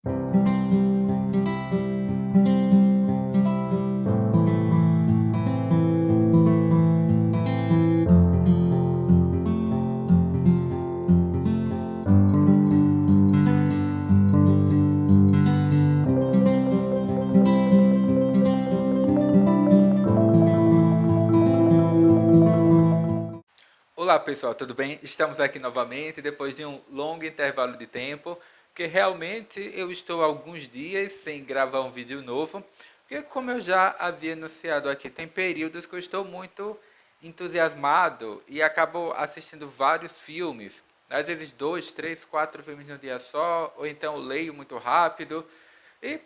Olá pessoal, tudo bem? Estamos aqui novamente depois de um longo intervalo de tempo, porque realmente eu estou há alguns dias sem gravar um vídeo novo, porque como eu já havia anunciado aqui, tem períodos que eu estou muito entusiasmado e acabo assistindo vários filmes, às vezes 2, 3, 4 filmes no dia só, ou então leio muito rápido, e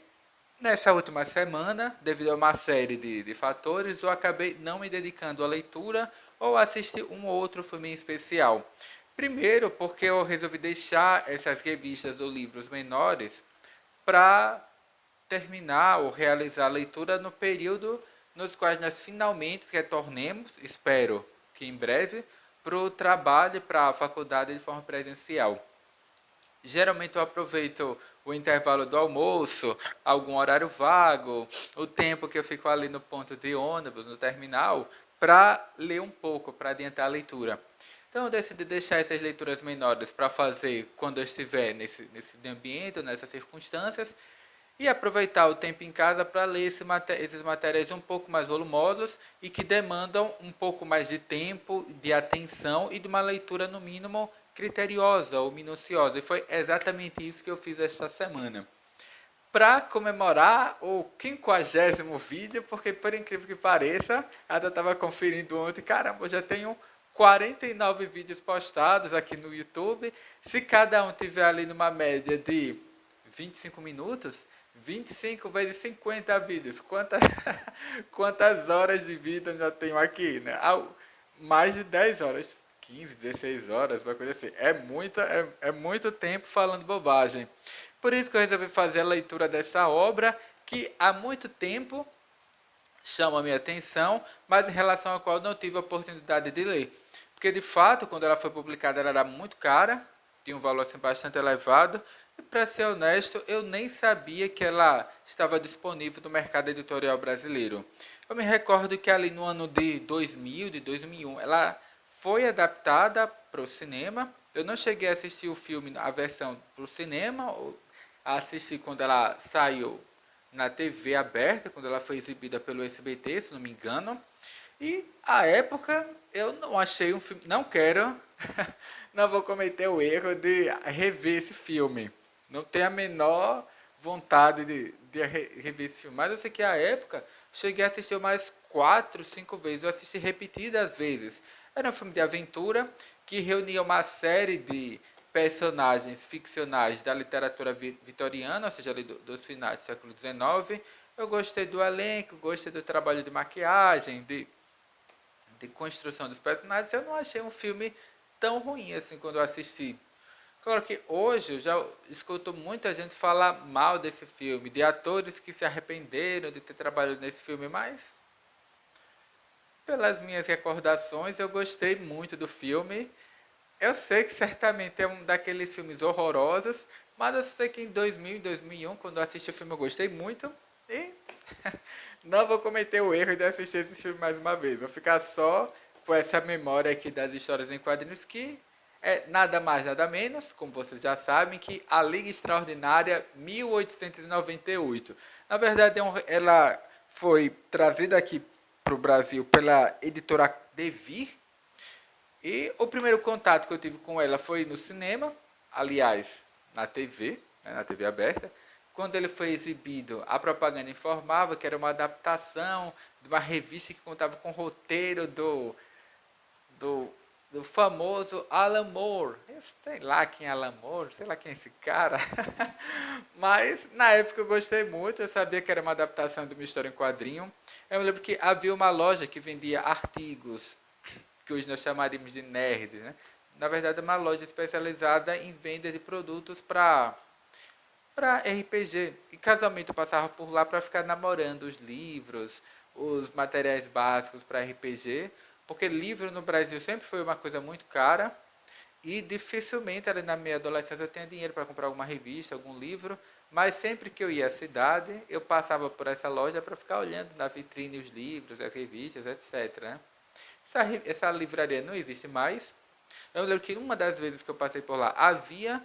nessa última semana, devido a uma série de fatores, eu acabei não me dedicando à leitura ou a assistir um ou outro filme em especial. Primeiro, porque eu resolvi deixar essas revistas ou livros menores para terminar ou realizar a leitura no período nos quais nós finalmente retornemos, espero que em breve, para o trabalho, para a faculdade de forma presencial. Geralmente eu aproveito o intervalo do almoço, algum horário vago, o tempo que eu fico ali no ponto de ônibus, no terminal, para ler um pouco, para adiantar a leitura. Então eu decidi deixar essas leituras menores para fazer quando eu estiver nesse ambiente, nessas circunstâncias, e aproveitar o tempo em casa para ler esses materiais um pouco mais volumosos e que demandam um pouco mais de tempo, de atenção e de uma leitura, no mínimo, criteriosa ou minuciosa. E foi exatamente isso que eu fiz esta semana. Para comemorar o 50º vídeo, porque por incrível que pareça, eu estava conferindo ontem, caramba, eu já tenho 49 vídeos postados aqui no YouTube. Se cada um tiver ali numa média de 25 minutos, 25 vezes 50 vídeos. Quantas horas de vida eu já tenho aqui, né? Mais de 10 horas, 15, 16 horas, uma coisa assim. É muito tempo falando bobagem. Por isso que eu resolvi fazer a leitura dessa obra, que há muito tempo chama a minha atenção, mas em relação à qual não tive a oportunidade de ler. Porque, de fato, quando ela foi publicada, ela era muito cara, tinha um valor assim, bastante elevado, e, para ser honesto, eu nem sabia que ela estava disponível no mercado editorial brasileiro. Eu me recordo que ali no ano de 2000, de 2001, ela foi adaptada para o cinema. Eu não cheguei a assistir o filme, a versão para o cinema, assisti quando ela saiu na TV aberta, quando ela foi exibida pelo SBT, se não me engano. E à época eu não achei um filme, não quero, não vou cometer o erro de rever esse filme. Não tenho a menor vontade de rever esse filme. Mas eu sei que à época cheguei a assistir mais 4, 5 vezes. Eu assisti repetidas vezes. Era um filme de aventura que reunia uma série de personagens ficcionais da literatura vitoriana, ou seja, ali dos finais do século XIX. Eu gostei do elenco, gostei do trabalho de maquiagem, de construção dos personagens. Eu não achei um filme tão ruim assim quando eu assisti. Claro que hoje eu já escuto muita gente falar mal desse filme, de atores que se arrependeram de ter trabalhado nesse filme, mas pelas minhas recordações eu gostei muito do filme. Eu sei que certamente é um daqueles filmes horrorosos, mas eu sei que em 2000 e 2001, quando eu assisti o filme, eu gostei muito. E não vou cometer o erro de assistir esse filme mais uma vez. Vou ficar só com essa memória aqui das histórias em quadrinhos, que é nada mais, nada menos, como vocês já sabem, que A Liga Extraordinária 1898. Na verdade, ela foi trazida aqui para o Brasil pela editora Devir, e o primeiro contato que eu tive com ela foi no cinema, aliás, na TV, né, na TV aberta. Quando ele foi exibido, a propaganda informava que era uma adaptação de uma revista que contava com o roteiro do, do famoso Alan Moore. Eu sei lá quem é Alan Moore, sei lá quem é esse cara. Mas na época eu gostei muito, eu sabia que era uma adaptação de uma história em quadrinho. Eu me lembro que havia uma loja que vendia artigos que hoje nós chamaríamos de nerds, né? Na verdade, é uma loja especializada em venda de produtos para RPG. E casamento eu passava por lá para ficar namorando os livros, os materiais básicos para RPG, porque livro no Brasil sempre foi uma coisa muito cara e dificilmente ali na minha adolescência eu tinha dinheiro para comprar alguma revista, algum livro. mas sempre que eu ia à cidade, eu passava por essa loja para ficar olhando na vitrine os livros, as revistas, etc. Né? Essa livraria não existe mais. Eu lembro que uma das vezes que eu passei por lá havia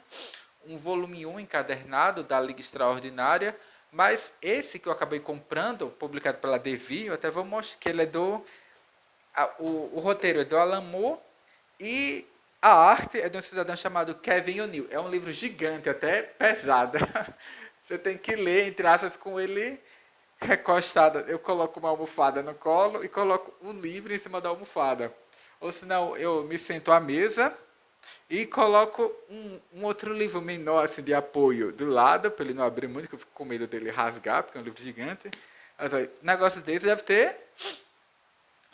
um volume 1 encadernado da Liga Extraordinária, mas esse que eu acabei comprando, publicado pela Devir, eu até vou mostrar que ele é o roteiro é do Alan Moore e a arte é de um cidadão chamado Kevin O'Neill. É um livro gigante, até pesado. Você tem que ler, entre aspas, com ele recostado. Eu coloco uma almofada no colo e coloco o livro em cima da almofada. Ou senão eu me sento à mesa e coloco um outro livro menor, assim, de apoio do lado, para ele não abrir muito, que eu fico com medo dele rasgar, porque é um livro gigante. Mas, olha, um negócio desse deve ter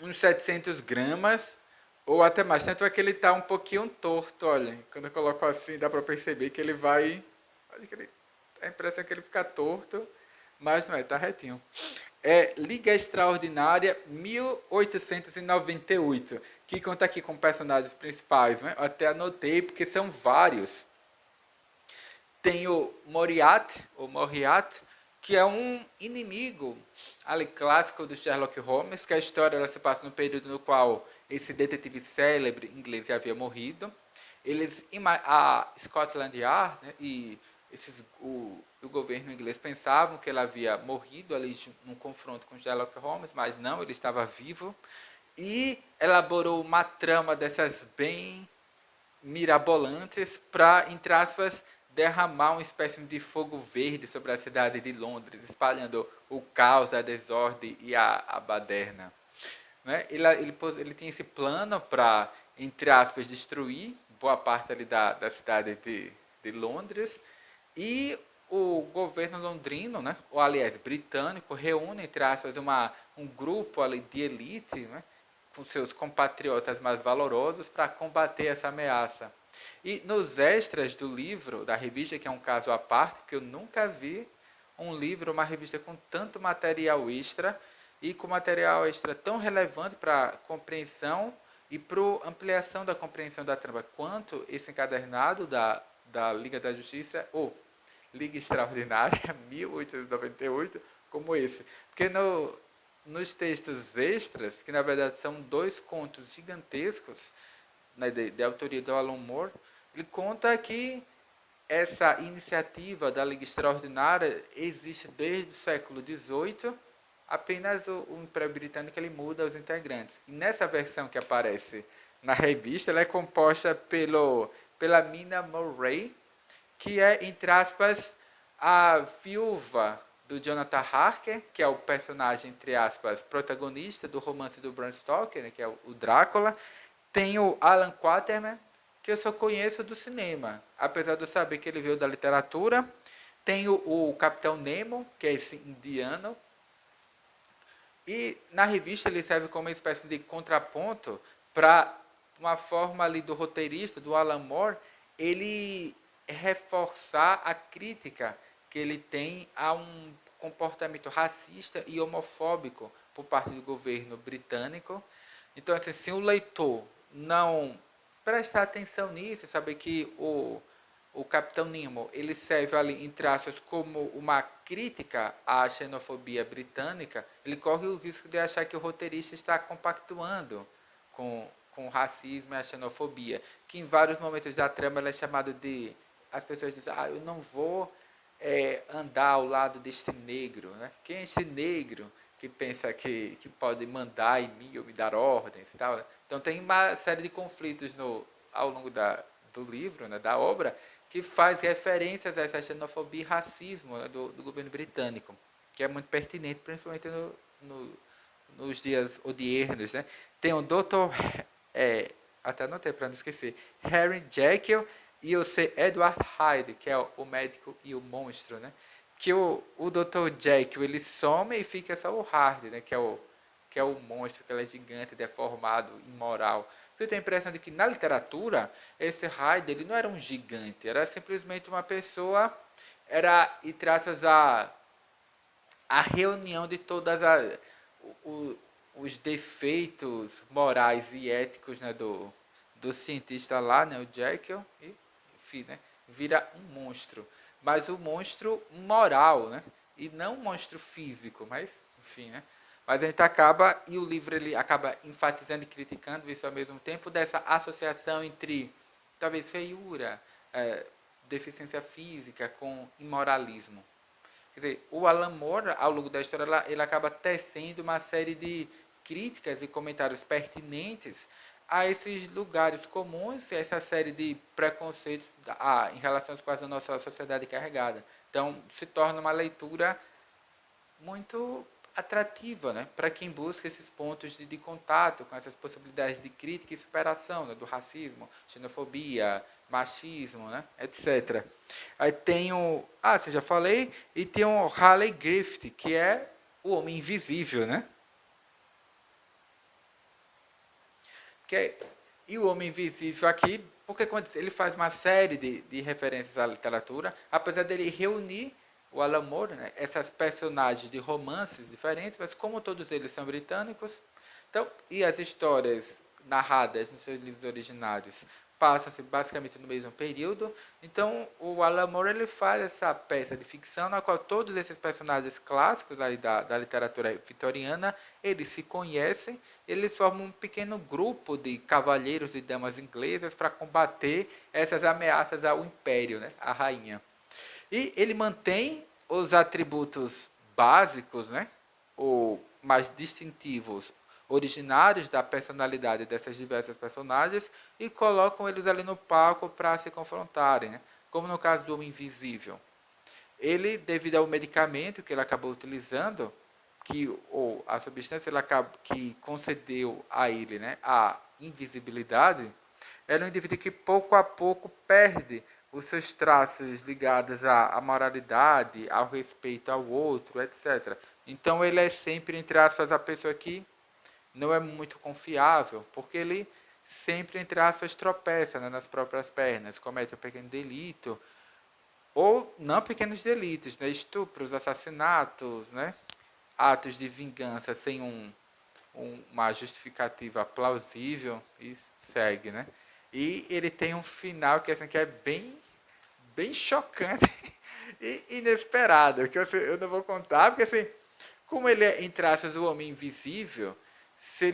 uns 700 gramas, ou até mais. Tanto é que ele está um pouquinho torto, olha. Quando eu coloco assim, dá para perceber que ele vai... Acho que a impressão é que ele fica torto, mas não é, está retinho. É Liga Extraordinária 1898, que conta aqui com personagens principais. Né? Eu até anotei, porque são vários. Tem o Moriarty, que é um inimigo ali clássico do Sherlock Holmes, que a história ela se passa no período no qual esse detetive célebre inglês havia morrido. A Scotland Yard, né, e o governo inglês pensavam que ele havia morrido ali num confronto com Sherlock Holmes, mas não, ele estava vivo. E elaborou uma trama dessas bem mirabolantes para, entre aspas, derramar uma espécie de fogo verde sobre a cidade de Londres, espalhando o caos, a desordem e a baderna. Né? Ele tinha esse plano para, entre aspas, destruir boa parte ali da cidade de Londres, e o governo londrino, né, ou aliás britânico, reúne, entre aspas, um grupo ali de elite, né, com seus compatriotas mais valorosos para combater essa ameaça. E nos extras do livro, da revista, que é um caso à parte, que eu nunca vi um livro, uma revista com tanto material extra, e com material extra tão relevante para a compreensão e para a ampliação da compreensão da trama, quanto esse encadernado da Liga da Justiça, ou Liga Extraordinária, 1898, como esse. Porque nos textos extras, que na verdade são dois contos gigantescos, né, de autoria do Alan Moore, ele conta que essa iniciativa da Liga Extraordinária existe desde o século XVIII, apenas o Império Britânico ele muda os integrantes. E nessa versão que aparece na revista, ela é composta pela Mina Murray, que é, entre aspas, a viúva do Jonathan Harker, que é o personagem, entre aspas, protagonista do romance do Bram Stoker, né, que é o Drácula. Tem o Alan Quatermain, que eu só conheço do cinema, apesar de eu saber que ele veio da literatura. Tem o Capitão Nemo, que é esse indiano. E na revista ele serve como uma espécie de contraponto para uma forma ali do roteirista, do Alan Moore, ele reforçar a crítica que ele tem a um comportamento racista e homofóbico por parte do governo britânico. Então, assim, se o leitor não prestar atenção nisso, saber que o Capitão Nemo ele serve ali, entre aspas, como uma crítica à xenofobia britânica, ele corre o risco de achar que o roteirista está compactuando com o racismo e a xenofobia, que em vários momentos da trama ela é chamado de... As pessoas dizem, eu não vou andar ao lado deste negro. Né? Quem é esse negro que pensa que pode mandar em mim ou me dar ordens e tal? Então tem uma série de conflitos ao longo do livro, né, da obra, que faz referências a essa xenofobia e racismo, né, do governo britânico, que é muito pertinente, principalmente nos dias odiernos. Né? Tem o Dr. Até anotei para não esquecer, Harry Jekyll e o Sir Edward Hyde, que é o médico e o monstro. Né? Que o Dr. Jekyll ele some e fica só o Hyde, né, que é o monstro, que ele é gigante, deformado, imoral. Eu tenho a impressão de que na literatura, esse Hyde ele não era um gigante, era simplesmente uma pessoa, era, entre aspas, a reunião de todas os defeitos morais e éticos, né, do cientista lá, né, o Jekyll, e, enfim, né, vira um monstro. mas o monstro moral, né? E não o monstro físico, mas enfim, né? Mas a gente acaba, e o livro ele acaba enfatizando e criticando isso ao mesmo tempo, dessa associação entre talvez feiura, deficiência física com imoralismo. Quer dizer, o Alan Moore, ao longo da história, ele acaba tecendo uma série de críticas e comentários pertinentes a esses lugares comuns, a essa série de preconceitos em relação às quais a nossa sociedade é carregada. Então, se torna uma leitura muito atrativa, né, para quem busca esses pontos de contato com essas possibilidades de crítica e superação, né, do racismo, xenofobia, machismo, né, etc. Aí tem o, você já falei, e tem o Halley Griffith, que é o Homem Invisível, né? E o Homem Invisível aqui, porque quando ele faz uma série de referências à literatura, apesar dele reunir o Alan Moore, né, essas personagens de romances diferentes, mas como todos eles são britânicos, então, e as histórias narradas nos seus livros originários passam-se basicamente no mesmo período, então o Alan Moore ele faz essa peça de ficção na qual todos esses personagens clássicos aí da literatura vitoriana, eles se conhecem, eles formam um pequeno grupo de cavalheiros e damas inglesas para combater essas ameaças ao império, né, à rainha. E ele mantém os atributos básicos, né, ou mais distintivos, originários da personalidade dessas diversas personagens e colocam eles ali no palco para se confrontarem, né, como no caso do Homem Invisível. Ele, devido ao medicamento que ele acabou utilizando, ou a substância que concedeu a ele, né, a invisibilidade, era um indivíduo que pouco a pouco perde os seus traços ligados à moralidade, ao respeito ao outro, etc. Então ele é sempre, entre aspas, a pessoa que não é muito confiável, porque ele sempre, entre aspas, tropeça, né, nas próprias pernas, comete um pequeno delito, ou não pequenos delitos, né, estupros, assassinatos, né, atos de vingança sem uma justificativa plausível e segue, né? E ele tem um final que, assim, que é bem chocante e inesperado, que eu não vou contar, porque assim, como ele é, entre aspas, o homem invisível, se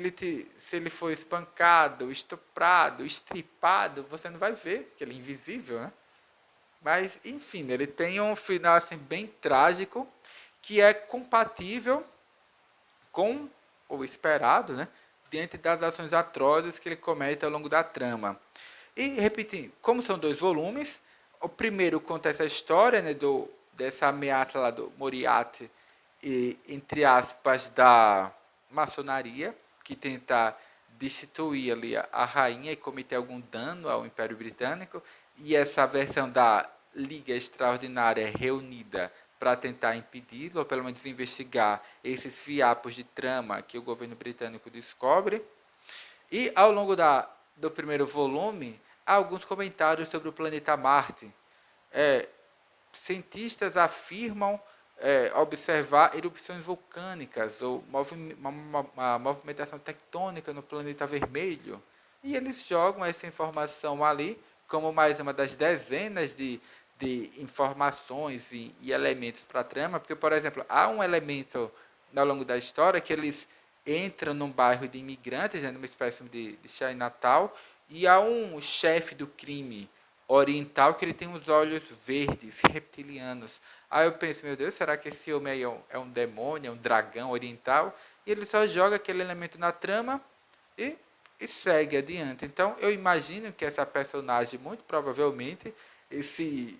ele for espancado, estuprado, estripado, você não vai ver que ele é invisível, né? Mas, enfim, ele tem um final assim, bem trágico, que é compatível com o esperado, né, diante das ações atrozes que ele comete ao longo da trama. E, repetindo, como são dois volumes, o primeiro conta essa história, né, dessa ameaça lá do Moriarty, e, entre aspas, da maçonaria, que tenta destituir ali a rainha e cometer algum dano ao Império Britânico, e essa versão da Liga Extraordinária reunida para tentar impedi-lo, ou pelo menos investigar esses fiapos de trama que o governo britânico descobre. E ao longo do primeiro volume, há alguns comentários sobre o planeta Marte. Cientistas afirmam observar erupções vulcânicas ou uma movimentação tectônica no planeta vermelho. E eles jogam essa informação ali como mais uma das dezenas de informações e elementos para a trama, porque, por exemplo, há um elemento ao longo da história que eles entram num bairro de imigrantes, né, numa espécie de Chinatown, e há um chefe do crime oriental que ele tem os olhos verdes, reptilianos. Aí eu penso, meu Deus, será que esse homem aí é um demônio, é um dragão oriental? E ele só joga aquele elemento na trama e segue adiante. Então, eu imagino que essa personagem, muito provavelmente, esse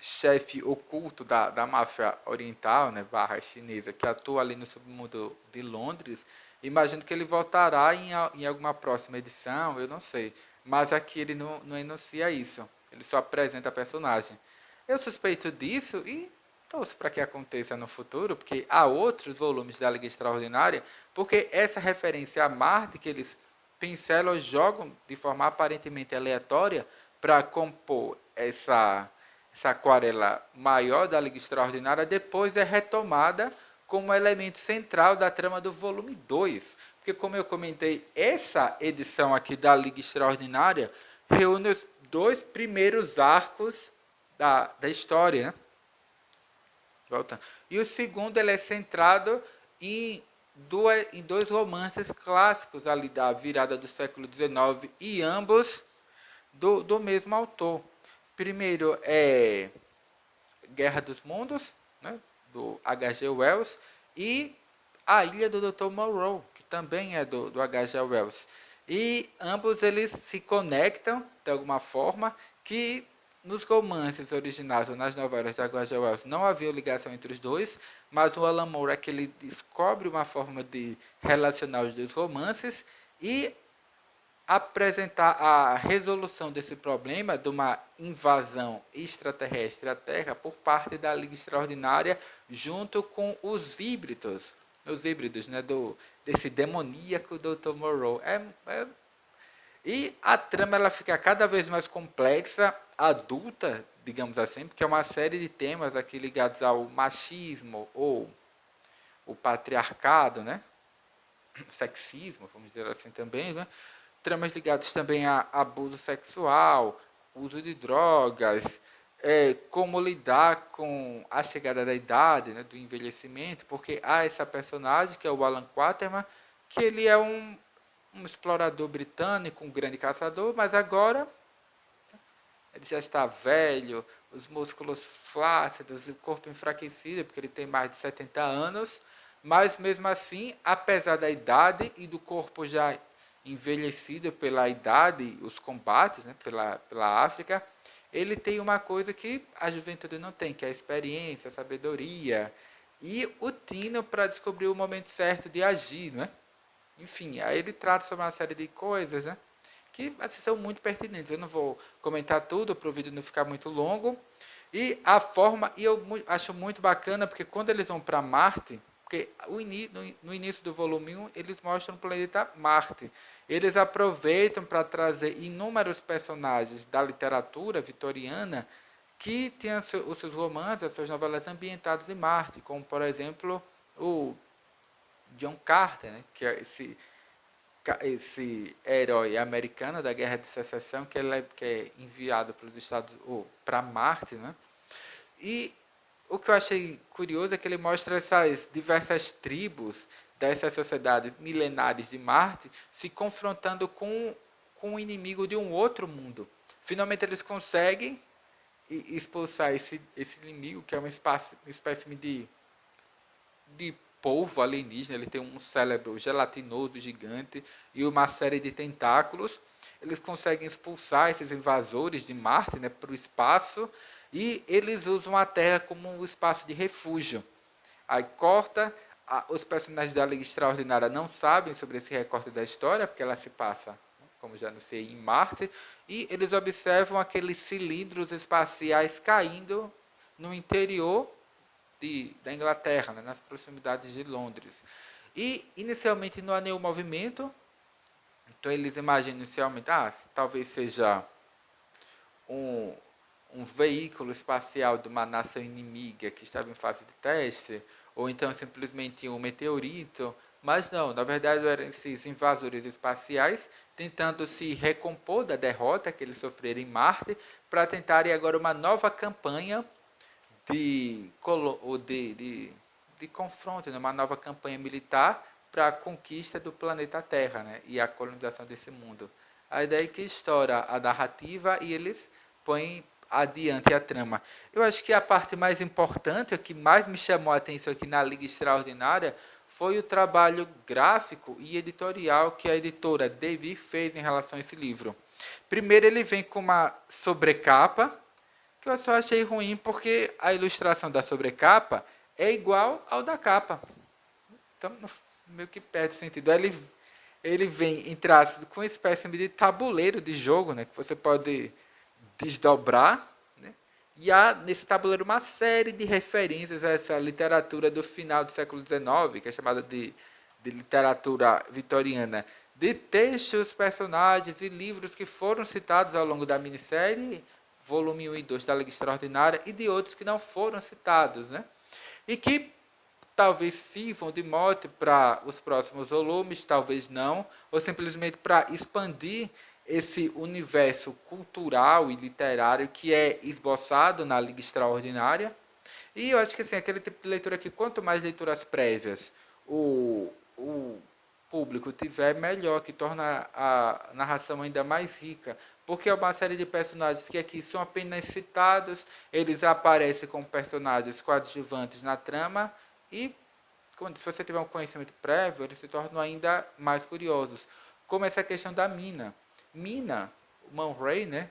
chefe oculto da máfia oriental, né, barra chinesa, que atua ali no submundo de Londres, imagino que ele voltará em alguma próxima edição, eu não sei. Mas aqui ele não enuncia isso. Ele só apresenta a personagem. Eu suspeito disso e torço para que aconteça no futuro, porque há outros volumes da Liga Extraordinária, porque essa referência a Marte que eles pincelam ou jogam de forma aparentemente aleatória para compor essa aquarela maior da Liga Extraordinária, depois é retomada como elemento central da trama do volume 2. Porque, como eu comentei, essa edição aqui da Liga Extraordinária reúne os dois primeiros arcos da história, né? Voltando. E o segundo ele é centrado em, em dois romances clássicos ali da virada do século XIX e ambos do mesmo autor. Primeiro é Guerra dos Mundos, né, do H.G. Wells, e A Ilha do Dr. Moreau, que também é do H.G. Wells. E ambos eles se conectam de alguma forma, que nos romances originais ou nas novelas de H.G. Wells não havia ligação entre os dois, mas o Alan Moore é que ele descobre uma forma de relacionar os dois romances e apresentar a resolução desse problema de uma invasão extraterrestre à Terra por parte da Liga Extraordinária junto com os híbridos, né, desse demoníaco Dr. Moreau. E a trama ela fica cada vez mais complexa, adulta, digamos assim, porque é uma série de temas aqui ligados ao machismo ou o patriarcado, né? Sexismo, vamos dizer assim também, né? Tramas ligadas também a abuso sexual, uso de drogas, como lidar com a chegada da idade, né, do envelhecimento, porque há essa personagem, que é o Alan Quatermain, que ele é um explorador britânico, um grande caçador, mas agora ele já está velho, os músculos flácidos, o corpo enfraquecido, porque ele tem mais de 70 anos, mas mesmo assim, apesar da idade e do corpo já envelhecido pela idade, os combates, né, pela África, ele tem uma coisa que a juventude não tem, que é a experiência, a sabedoria e o tino para descobrir o momento certo de agir, né? Enfim, aí ele trata sobre uma série de coisas, né? Que assim, são muito pertinentes. Eu não vou comentar tudo para o vídeo não ficar muito longo. E a forma, e eu acho muito bacana, porque quando eles vão para Marte, porque no início do volume 1, eles mostram o planeta Marte. Eles aproveitam para trazer inúmeros personagens da literatura vitoriana que tinham os seus romances, as suas novelas ambientadas em Marte, como, por exemplo, o John Carter, né, que é esse herói americano da Guerra de Secessão, que é enviado para os Estados ou para Marte, né? E o que eu achei curioso é que ele mostra essas diversas tribos dessas sociedades milenares de Marte se confrontando com o inimigo de um outro mundo. Finalmente eles conseguem expulsar esse inimigo, que é uma espécie de polvo alienígena. Ele tem um cérebro gelatinoso gigante e uma série de tentáculos. Eles conseguem expulsar esses invasores de Marte, né, para o espaço, e eles usam a Terra como um espaço de refúgio. Aí corta, os personagens da Liga Extraordinária não sabem sobre esse recorte da história, porque ela se passa, como já não sei, em Marte, e eles observam aqueles cilindros espaciais caindo no interior da Inglaterra, né, nas proximidades de Londres. E, inicialmente, não há nenhum movimento, então eles imaginam inicialmente, talvez seja um, um veículo espacial de uma nação inimiga que estava em fase de teste, ou então simplesmente um meteorito, mas não, na verdade eram esses invasores espaciais tentando se recompor da derrota que eles sofreram em Marte para tentarem agora uma nova campanha de confronto, né? Uma nova campanha militar para a conquista do planeta Terra, né? E a colonização desse mundo. A ideia é que estoura a narrativa e eles põem adiante a trama. Eu acho que a parte mais importante, o que mais me chamou a atenção aqui na Liga Extraordinária, foi o trabalho gráfico e editorial que a editora Devi fez em relação a esse livro. Primeiro ele vem com uma sobrecapa, que eu só achei ruim porque a ilustração da sobrecapa é igual ao da capa. Então, meio que perde o sentido. Ele vem em traços com uma espécie de tabuleiro de jogo, né, que você pode desdobrar. Né, e há nesse tabuleiro uma série de referências a essa literatura do final do século XIX, que é chamada de literatura vitoriana, de textos, personagens e livros que foram citados ao longo da minissérie, volume 1 e 2 da Liga Extraordinária, e de outros que não foram citados, né? E que talvez sirvam de mote para os próximos volumes, talvez não, ou simplesmente para expandir esse universo cultural e literário que é esboçado na Liga Extraordinária. E eu acho que assim, aquele tipo de leitura que quanto mais leituras prévias o público tiver, melhor, que torna a narração ainda mais rica. Porque é uma série de personagens que aqui são apenas citados, eles aparecem como personagens coadjuvantes na trama e, se você tiver um conhecimento prévio, eles se tornam ainda mais curiosos. Como essa questão da Mina. Mina, Man Ray, né?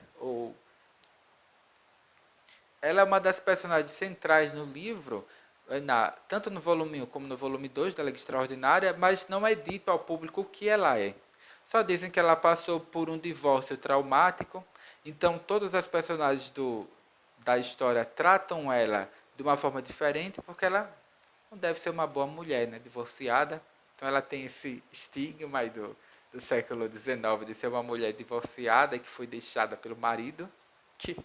Ela é uma das personagens centrais no livro, tanto no volume 1 como no volume 2 da Liga Extraordinária, mas não é dito ao público o que ela é. Só dizem que ela passou por um divórcio traumático, então todas as personagens da história tratam ela de uma forma diferente, porque ela não deve ser uma boa mulher, né, divorciada. Então ela tem esse estigma aí do século XIX de ser uma mulher divorciada que foi deixada pelo marido, que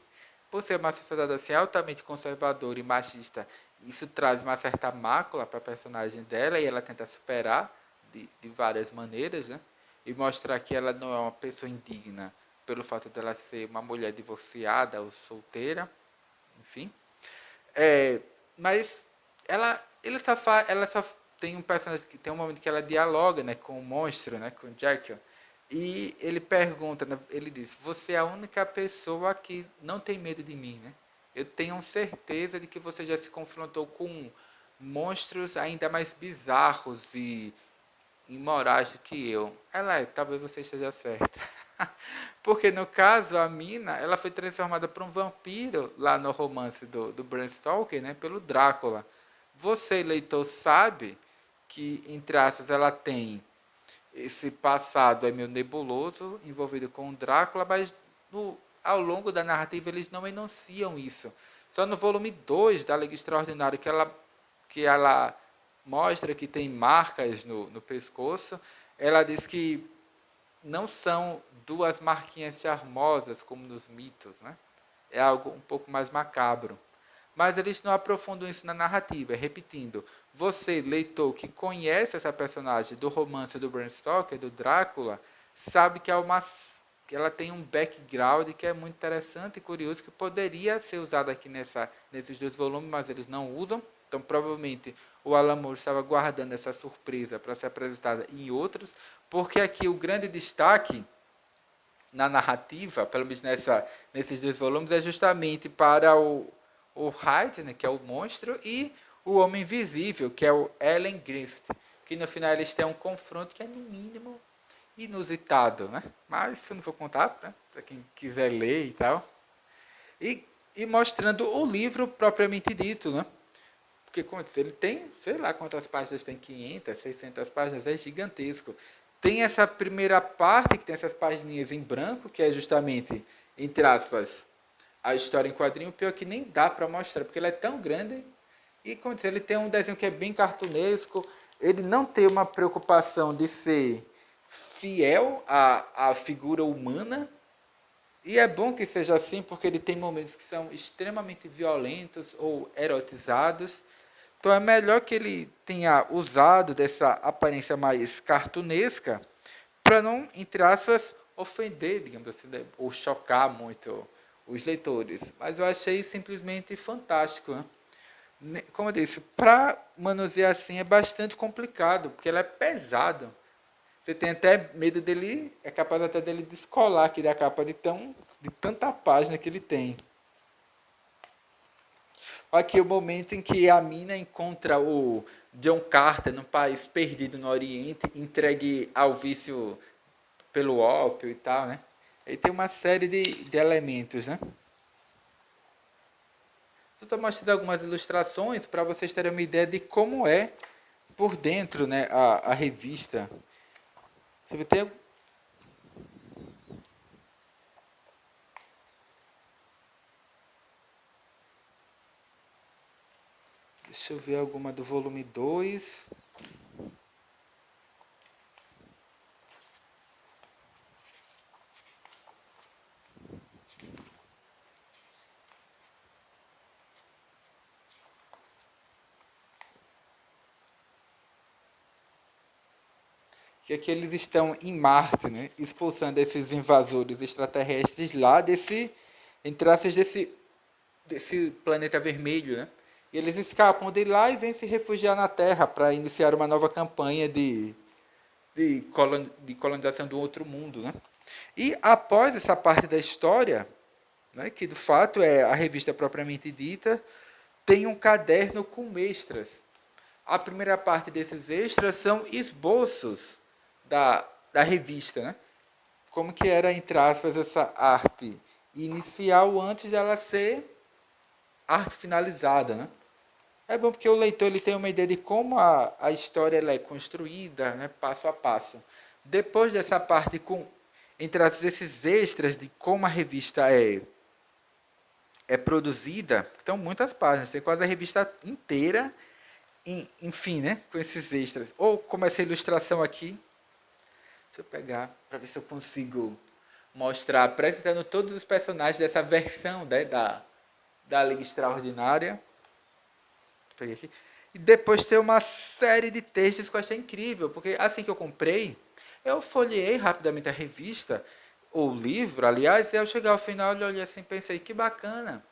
por ser uma sociedade assim altamente conservadora e machista, isso traz uma certa mácula para a personagem dela e ela tenta superar de várias maneiras, né? E mostrar que ela não é uma pessoa indigna pelo fato dela ser uma mulher divorciada ou solteira, enfim. Mas ela só tem um personagem que tem um momento que ela dialoga, né, com o monstro, né, com o Jekyll. E ele pergunta, né, ele diz: "Você é a única pessoa que não tem medo de mim, né? Eu tenho certeza de que você já se confrontou com monstros ainda mais bizarros e imorais do que eu." Ela é, talvez você esteja certa. Porque no caso, a Mina, ela foi transformada por um vampiro lá no romance do Bram Stoker, né, pelo Drácula. Você, leitor, sabe que, entre aspas, ela tem esse passado é meio nebuloso, envolvido com o Drácula, mas ao longo da narrativa eles não enunciam isso. Só no volume 2 da Liga Extraordinária que ela mostra que tem marcas no pescoço, ela diz que não são duas marquinhas charmosas como nos mitos, né? É algo um pouco mais macabro. Mas eles não aprofundam isso na narrativa, repetindo. Você, leitor, que conhece essa personagem do romance do Bram Stoker, do Drácula, sabe que ela tem um background que é muito interessante e curioso, que poderia ser usado aqui nesses dois volumes, mas eles não usam. Então, provavelmente, o Alan Moore estava guardando essa surpresa para ser apresentada em outros, porque aqui o grande destaque na narrativa, pelo menos nesses dois volumes, é justamente para o Hyde, né, que é o monstro, e o Homem Invisível, que é o Ellen Griffith, que no final eles têm um confronto que é, no mínimo, inusitado, né? Mas eu não vou contar, né, para quem quiser ler e tal. E mostrando o livro propriamente dito, né? Porque, como eu disse, ele tem, sei lá quantas páginas tem, 500, 600 páginas, é gigantesco. Tem essa primeira parte, que tem essas páginas em branco, que é justamente, entre aspas, a história em quadrinho. Pior que nem dá para mostrar, porque ele é tão grande. E, como eu disse, ele tem um desenho que é bem cartunesco. Ele não tem uma preocupação de ser fiel à figura humana. E é bom que seja assim, porque ele tem momentos que são extremamente violentos ou erotizados. Então é melhor que ele tenha usado dessa aparência mais cartunesca para não, entre aspas, ofender, digamos assim, né, ou chocar muito os leitores. Mas eu achei simplesmente fantástico, né? Como eu disse, para manusear assim é bastante complicado, porque ele é pesado. Você tem até medo dele, é capaz até dele descolar aqui da capa de tanta página que ele tem. Aqui o momento em que a mina encontra o John Carter num país perdido no Oriente, entregue ao vício pelo ópio e tal, né? Aí tem uma série de elementos, né? Estou mostrando algumas ilustrações para vocês terem uma ideia de como é por dentro, né, a revista. Você vai ter. Deixa eu ver alguma do volume 2. que aqui eles estão em Marte, né, expulsando esses invasores extraterrestres lá entre aspas, desse planeta vermelho, né? E eles escapam de lá e vêm se refugiar na Terra para iniciar uma nova campanha de colonização do outro mundo, né? E após essa parte da história, né, que de fato é a revista propriamente dita, tem um caderno com extras. A primeira parte desses extras são esboços da revista, né? Como que era, entre aspas, essa arte inicial antes dela ser arte finalizada, né? É bom porque o leitor ele tem uma ideia de como a história ela é construída, né, passo a passo. Depois dessa parte com entre esses extras de como a revista é produzida, então muitas páginas, tem quase a revista inteira, enfim, né, com esses extras. Ou como essa ilustração aqui, deixa eu pegar para ver se eu consigo mostrar, apresentando todos os personagens dessa versão, né, da Liga Extraordinária. Peguei aqui. E depois tem uma série de textos que eu achei incrível, porque assim que eu comprei, eu folheei rapidamente a revista, ou o livro, aliás, e ao chegar ao final eu olhei assim e pensei, que bacana.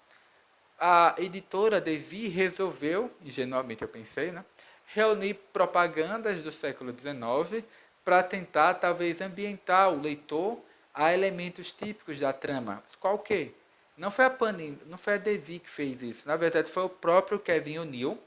A editora Devi resolveu, ingenuamente eu pensei, né, reunir propagandas do século XIX para tentar, talvez, ambientar o leitor a elementos típicos da trama. Qual que? Não foi a Panini, não foi a Devi que fez isso. Na verdade, foi o próprio Kevin O'Neill,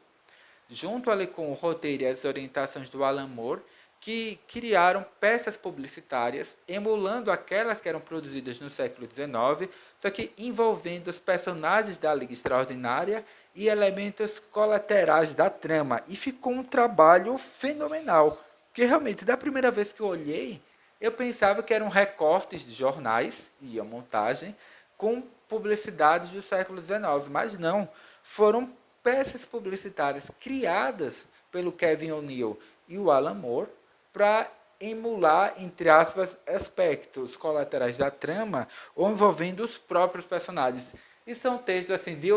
junto ali com o roteiro e as orientações do Alan Moore, que criaram peças publicitárias emulando aquelas que eram produzidas no século XIX, só que envolvendo os personagens da Liga Extraordinária e elementos colaterais da trama. E ficou um trabalho fenomenal, porque realmente, da primeira vez que eu olhei, eu pensava que eram recortes de jornais e a montagem com publicidades do século XIX, mas não, foram peças publicitárias criadas pelo Kevin O'Neill e o Alan Moore para emular, entre aspas, aspectos colaterais da trama ou envolvendo os próprios personagens. E são textos assim de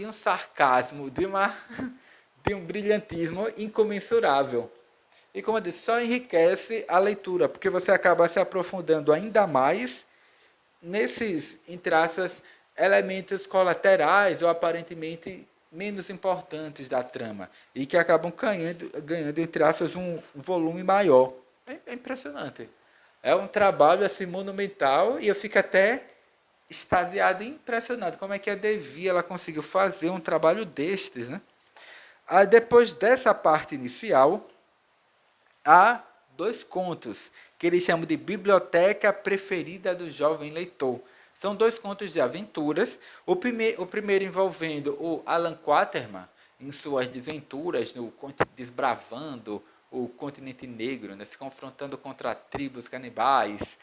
um sarcasmo, de um brilhantismo incomensurável. E como eu disse, só enriquece a leitura, porque você acaba se aprofundando ainda mais nesses, entre aspas, elementos colaterais ou aparentemente menos importantes da trama e que acabam ganhando entre aspas, um volume maior. É impressionante. É um trabalho assim monumental e eu fico até extasiado e impressionado como é que a Devi ela conseguiu fazer um trabalho destes, né? Aí, depois dessa parte inicial, há dois contos que eles chamam de Biblioteca Preferida do Jovem Leitor. São dois contos de aventuras. O primeiro envolvendo o Alan Quatermain em suas desventuras, desbravando o continente negro, né, se confrontando contra tribos canibais,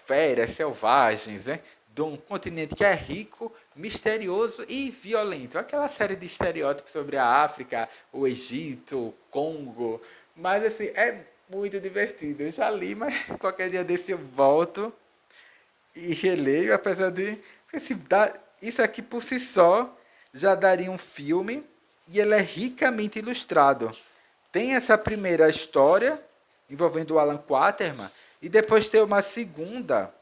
feras selvagens, né, de um continente que é rico, misterioso e violento. Aquela série de estereótipos sobre a África, o Egito, o Congo. Mas assim, é muito divertido. Eu já li, mas qualquer dia desse eu volto e releio, apesar de isso aqui por si só já daria um filme e ele é ricamente ilustrado. Tem essa primeira história envolvendo o Alan Quatermain e depois tem uma segunda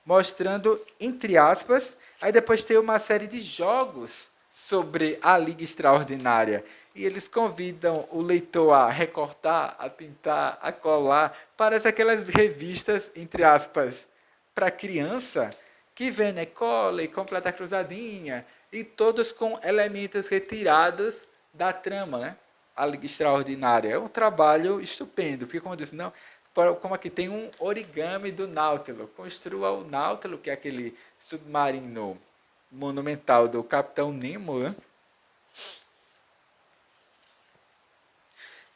mostrando, entre aspas, aí depois tem uma série de jogos sobre a Liga Extraordinária. E eles convidam o leitor a recortar, a pintar, a colar. Parece aquelas revistas, entre aspas, para criança, que vem, né, cola e completa a cruzadinha, e todos com elementos retirados da trama, né? A Liga Extraordinária. É um trabalho estupendo, porque, como eu disse, não, como aqui tem um origami do Náutilo. Construa o Náutilo, que é aquele submarino monumental do Capitão Nemo, né?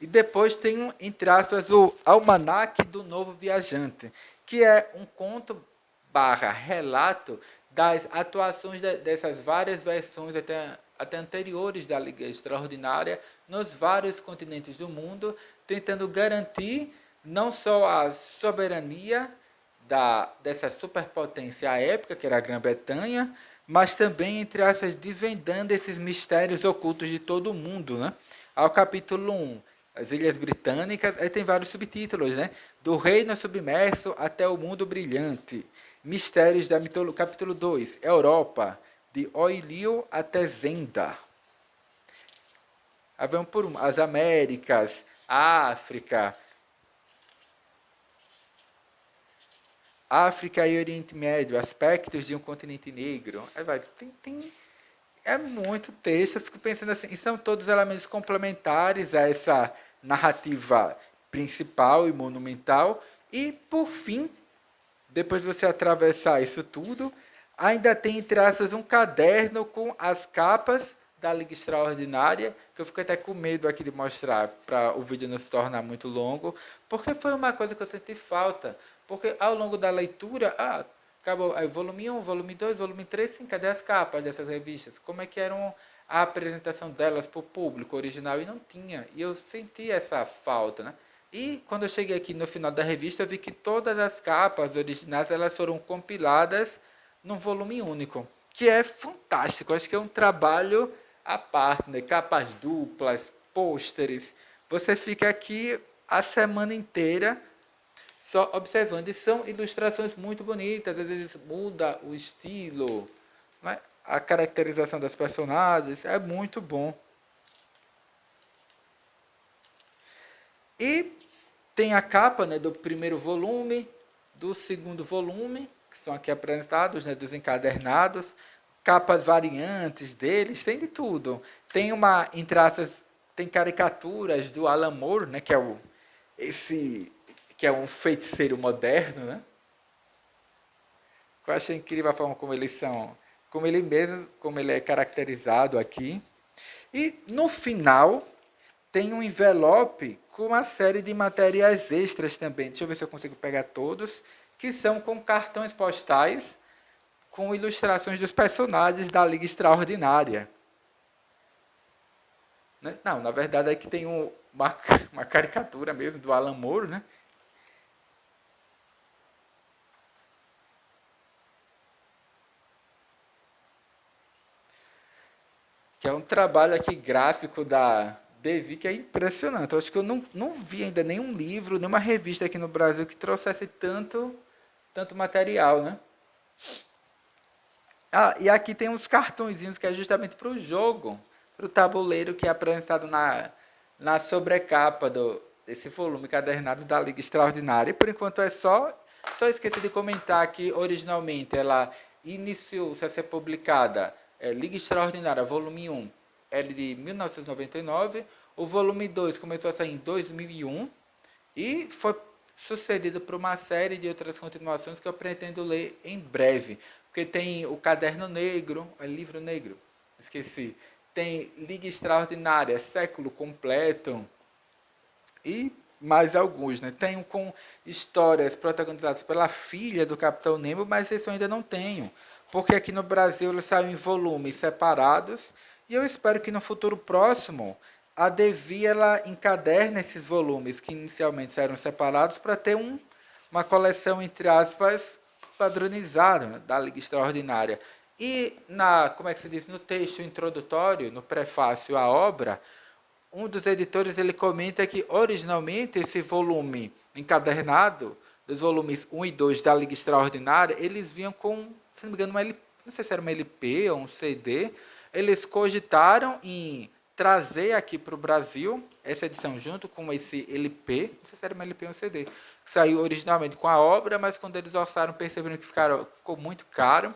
E depois tem, entre aspas, o Almanaque do Novo Viajante, que é um conto barra relato das atuações dessas várias versões até anteriores da Liga Extraordinária nos vários continentes do mundo, tentando garantir não só a soberania dessa superpotência à época, que era a Grã-Bretanha, mas também, entre aspas, desvendando esses mistérios ocultos de todo o mundo, né? Ao capítulo 1, as Ilhas Britânicas, aí tem vários subtítulos, né? Do Reino Submerso até o Mundo Brilhante. Mistérios da Mitologia, capítulo 2, Europa, de Oilio até Zenda. Aí vamos por as Américas, África e Oriente Médio, aspectos de um continente negro. Aí vai, é muito texto, eu fico pensando assim, e são todos elementos complementares a essa narrativa principal e monumental. E, por fim, depois de você atravessar isso tudo, ainda tem, entre aspas, um caderno com as capas da Liga Extraordinária, que eu fico até com medo aqui de mostrar, para o vídeo não se tornar muito longo, porque foi uma coisa que eu senti falta. Porque ao longo da leitura, acabou aí, volume 1, volume 2, volume 3, sim, cadê as capas dessas revistas? Como é que eram a apresentação delas para o público original? E não tinha. E eu senti essa falta, né? E quando eu cheguei aqui no final da revista, eu vi que todas as capas originais elas foram compiladas num volume único, que é fantástico. Acho que é um trabalho à parte, né? Capas duplas, pôsteres. Você fica aqui a semana inteira só observando. E são ilustrações muito bonitas, às vezes muda o estilo, né? A caracterização das personagens é muito bom. E tem a capa, né, do primeiro volume, do segundo volume, que são aqui apresentados, né, dos encadernados, capas variantes deles, tem de tudo. Tem uma, em traças, tem caricaturas do Alan Moore, né, que é que é um feiticeiro moderno, né? Eu acho incrível a forma como eles são, como ele mesmo, como ele é caracterizado aqui. E no final tem um envelope com uma série de materiais extras também. Deixa eu ver se eu consigo pegar todos, que são com cartões postais com ilustrações dos personagens da Liga Extraordinária. Não, na verdade é que tem uma caricatura mesmo do Alan Moore, né? Que é um trabalho aqui gráfico da Devi que é impressionante. Eu acho que eu não vi ainda nenhum livro, nenhuma revista aqui no Brasil que trouxesse tanto material, né? E aqui tem uns cartõezinhos que é justamente para o jogo, para o tabuleiro que é apresentado na sobrecapa desse volume cadernado da Liga Extraordinária. E por enquanto é só esqueci de comentar que originalmente ela iniciou-se a ser publicada Liga Extraordinária, volume 1, é de 1999, o volume 2 começou a sair em 2001 e foi sucedido por uma série de outras continuações que eu pretendo ler em breve. Porque tem o Caderno Negro, o Livro Negro, esqueci. Tem Liga Extraordinária, Século Completo e mais alguns, né? Tem um com histórias protagonizadas pela filha do Capitão Nemo, mas esse eu ainda não tenho. Porque aqui no Brasil eles saem em volumes separados e eu espero que no futuro próximo a Devi ela encaderne esses volumes que inicialmente eram separados para ter uma coleção, entre aspas, padronizada, né, da Liga Extraordinária. E como é que se diz, no texto introdutório, no prefácio à obra, um dos editores ele comenta que originalmente esse volume encadernado, dos volumes 1 e 2 da Liga Extraordinária, eles vinham com, se não me engano, não sei se era uma LP ou um CD, eles cogitaram em trazer aqui para o Brasil essa edição junto com esse LP, não sei se era uma LP ou um CD, que saiu originalmente com a obra, mas quando eles orçaram perceberam que ficou muito caro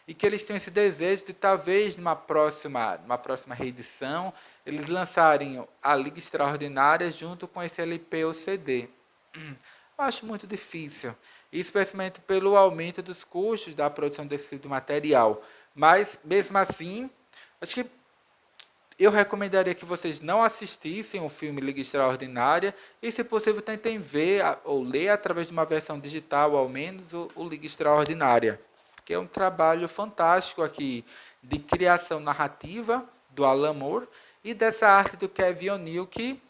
e que eles tinham esse desejo de talvez numa próxima reedição eles lançarem a Liga Extraordinária junto com esse LP ou CD. Eu acho muito difícil, especialmente pelo aumento dos custos da produção desse tipo de material. Mas, mesmo assim, acho que eu recomendaria que vocês não assistissem o filme Liga Extraordinária e, se possível, tentem ver ou ler através de uma versão digital, ao menos, o Liga Extraordinária, que é um trabalho fantástico aqui de criação narrativa do Alan Moore e dessa arte do Kevin O'Neill que,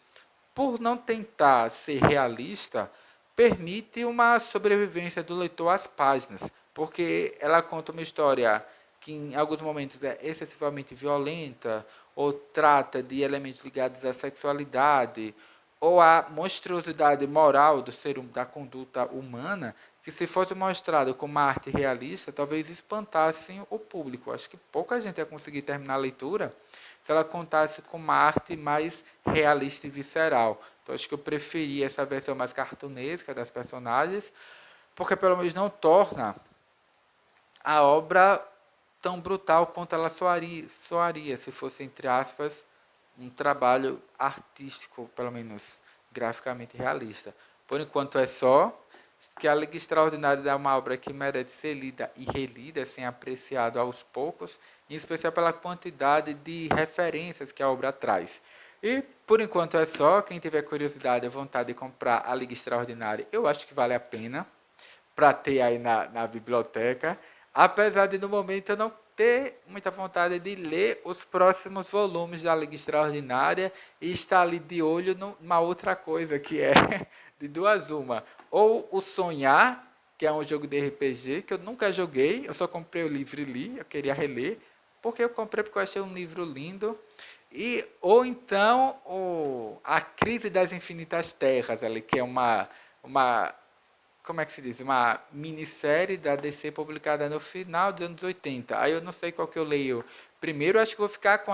por não tentar ser realista, permite uma sobrevivência do leitor às páginas, porque ela conta uma história que em alguns momentos é excessivamente violenta, ou trata de elementos ligados à sexualidade, ou a monstruosidade moral da conduta humana, que se fosse mostrado como uma arte realista, talvez espantassem o público. Acho que pouca gente ia conseguir terminar a leitura se ela contasse com uma arte mais realista e visceral. Então, acho que eu preferi essa versão mais cartunesca das personagens, porque pelo menos não torna a obra tão brutal quanto ela soaria se fosse, entre aspas, um trabalho artístico, pelo menos graficamente realista. Por enquanto é só que a Liga Extraordinária é uma obra que merece ser lida e relida, sem apreciado aos poucos, em especial pela quantidade de referências que a obra traz. E, por enquanto é só, quem tiver curiosidade e vontade de comprar a Liga Extraordinária, eu acho que vale a pena para ter aí na biblioteca, apesar de no momento eu não ter muita vontade de ler os próximos volumes da Liga Extraordinária e estar ali de olho numa outra coisa, que é de duas uma. Ou o Sonhar, que é um jogo de RPG que eu nunca joguei, eu só comprei o livro e li, eu queria reler, porque eu comprei porque eu achei um livro lindo. Ou então A Crise das Infinitas Terras, ali, que é uma como é que se diz? Uma minissérie da DC publicada no final dos anos 80. Aí eu não sei qual que eu leio. Primeiro, acho que vou ficar com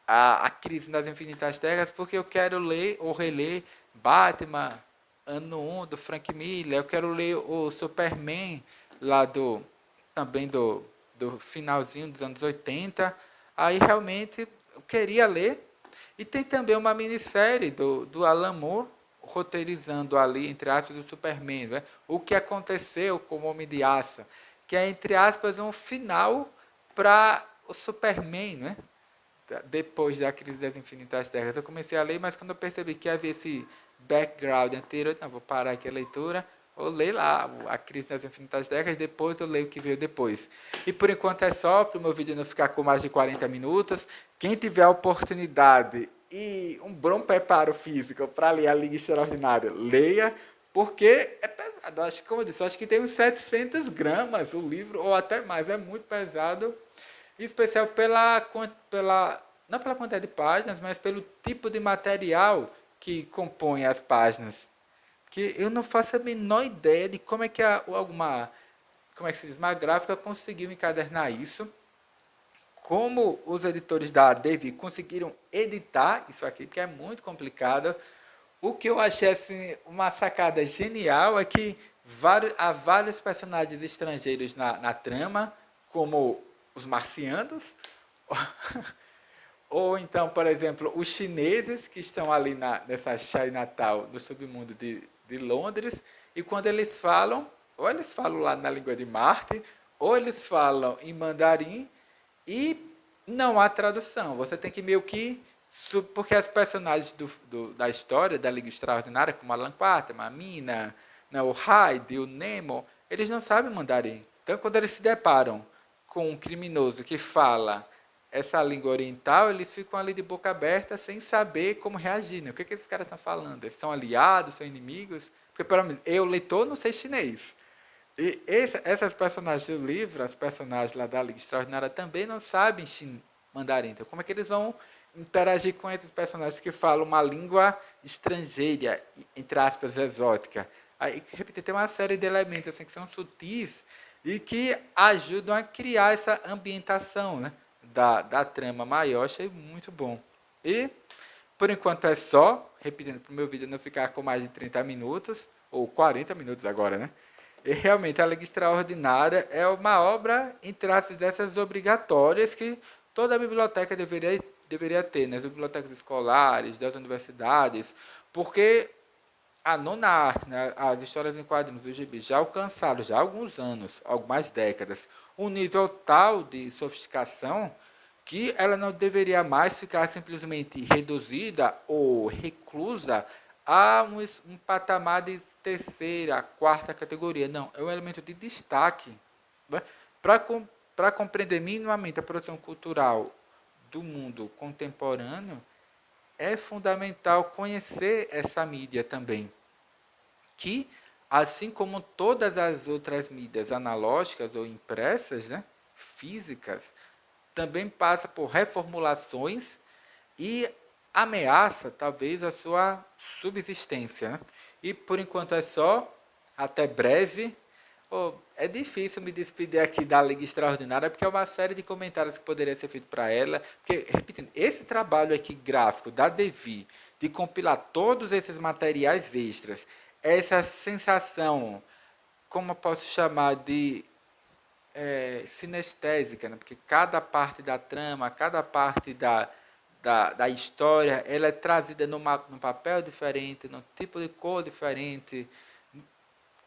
a Crise das Infinitas Terras, porque eu quero ler ou reler Batman, ano 1, do Frank Miller. Eu quero ler o Superman, lá também do finalzinho dos anos 80. Aí realmente eu queria ler. E tem também uma minissérie do Alan Moore, roteirizando ali, entre aspas, o Superman, né? O que aconteceu com o Homem de Aço, que é, entre aspas, um final para o Superman, né? Depois da Crise das Infinitas Terras. Eu comecei a ler, mas quando eu percebi que havia esse background anterior, não, vou parar aqui a leitura, vou ler lá a Crise das Infinitas Terras, depois eu leio o que veio depois. E por enquanto é só, para o meu vídeo não ficar com mais de 40 minutos. Quem tiver a oportunidade e um bom preparo físico para ler a Liga Extraordinária, leia, porque é pesado. Acho que, como eu disse, acho que tem uns 700 gramas o livro, ou até mais, é muito pesado. Em especial não pela quantidade de páginas, mas pelo tipo de material que compõe as páginas. Que eu não faço a menor ideia de como é que como é que se diz, uma gráfica conseguiu encadernar isso. Como os editores da Devi conseguiram editar isso aqui, que é muito complicado. O que eu achei assim, uma sacada genial é que há vários personagens estrangeiros na trama, como os marcianos, ou então, por exemplo, os chineses que estão ali nessa Chinatown, no submundo de Londres, e quando eles falam, ou eles falam lá na língua de Marte, ou eles falam em mandarim, e não há tradução. Você tem que meio que... Porque as personagens da história da Liga Extraordinária, como Alan Quatermain, a Mina, né, o Hyde, o Nemo, eles não sabem mandarim. Então, quando eles se deparam com um criminoso que fala essa língua oriental, eles ficam ali de boca aberta sem saber como reagir. Né? O que esses caras estão falando? Eles são aliados, são inimigos? Porque, pelo menos, eu, leitor, não sei chinês. E essas personagens do livro, as personagens lá da Liga Extraordinária, também não sabem mandarim. Então, como é que eles vão interagir com esses personagens que falam uma língua estrangeira, entre aspas, exótica? Aí, repito, tem uma série de elementos assim, que são sutis e que ajudam a criar essa ambientação, né, da trama maior. Achei muito bom. E, por enquanto, é só, repetindo para o meu vídeo não ficar com mais de 30 minutos, ou 40 minutos agora, né? E realmente a Liga Extraordinária é uma obra, entre aspas, dessas obrigatórias que toda biblioteca deveria ter, nas bibliotecas escolares, das universidades, porque a nona arte, né, as histórias em quadrinhos do gibi, já alcançaram, já há alguns anos, algumas décadas, um nível tal de sofisticação que ela não deveria mais ficar simplesmente reduzida ou reclusa a um patamar de terceira, quarta categoria. Não, é um elemento de destaque. Né? Para compreender minimamente a produção cultural do mundo contemporâneo, é fundamental conhecer essa mídia também, que, assim como todas as outras mídias analógicas ou impressas, né, físicas, também passa por reformulações e ameaça talvez a sua subsistência, né? E por enquanto é só, até breve. Oh, é difícil me despedir aqui da Liga Extraordinária, porque é uma série de comentários que poderia ser feito para ela. Porque, repetindo, esse trabalho aqui gráfico da Devi, de compilar todos esses materiais extras, essa sensação, como eu posso chamar, de sinestésica, né? Porque cada parte da trama, cada parte da história, ela é trazida num papel diferente, num tipo de cor diferente,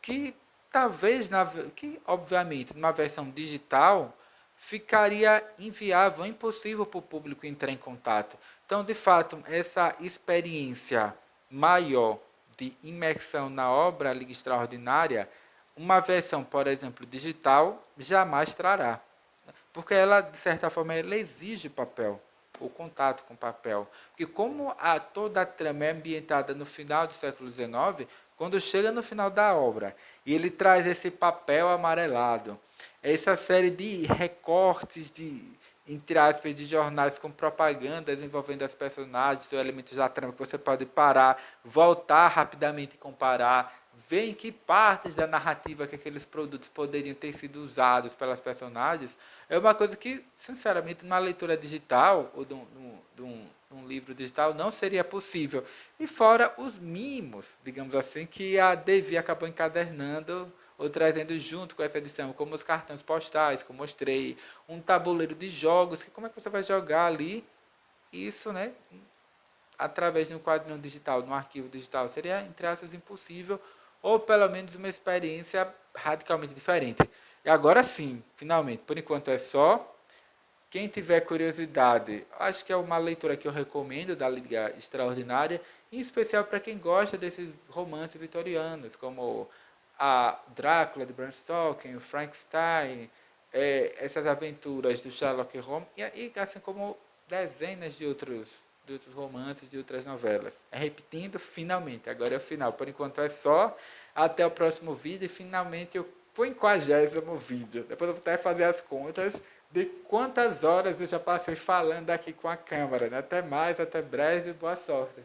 que talvez, que obviamente, numa versão digital, ficaria inviável, impossível para o público entrar em contato. Então, de fato, essa experiência maior de imersão na obra Liga Extraordinária, uma versão, por exemplo, digital, jamais trará. Porque ela, de certa forma, ela exige papel, o contato com papel. Porque como toda a trama é ambientada no final do século XIX, quando chega no final da obra, e ele traz esse papel amarelado, essa série de recortes entre aspas, de jornais com propagandas envolvendo as personagens ou elementos da trama que você pode parar, voltar rapidamente e comparar, ver em que partes da narrativa que aqueles produtos poderiam ter sido usados pelas personagens, é uma coisa que, sinceramente, numa leitura digital ou de um livro digital não seria possível. E fora os mimos, digamos assim, que a Devi acabou encadernando ou trazendo junto com essa edição, como os cartões postais, que eu mostrei, um tabuleiro de jogos, que como é que você vai jogar ali isso, né, através de um quadrinho digital, de um arquivo digital? Seria, entre aspas, impossível, ou pelo menos uma experiência radicalmente diferente. E agora sim, finalmente, por enquanto é só. Quem tiver curiosidade, acho que é uma leitura que eu recomendo, da Liga Extraordinária, em especial para quem gosta desses romances vitorianos, como a Drácula de Bram Stoker, o Frankenstein, essas aventuras do Sherlock Holmes, e assim como dezenas de outros romances, de outras novelas. Repetindo, finalmente, agora é o final. Por enquanto é só, até o próximo vídeo, e finalmente o 50º vídeo. Depois eu vou até fazer as contas de quantas horas eu já passei falando aqui com a câmera. Né? Até mais, até breve, boa sorte.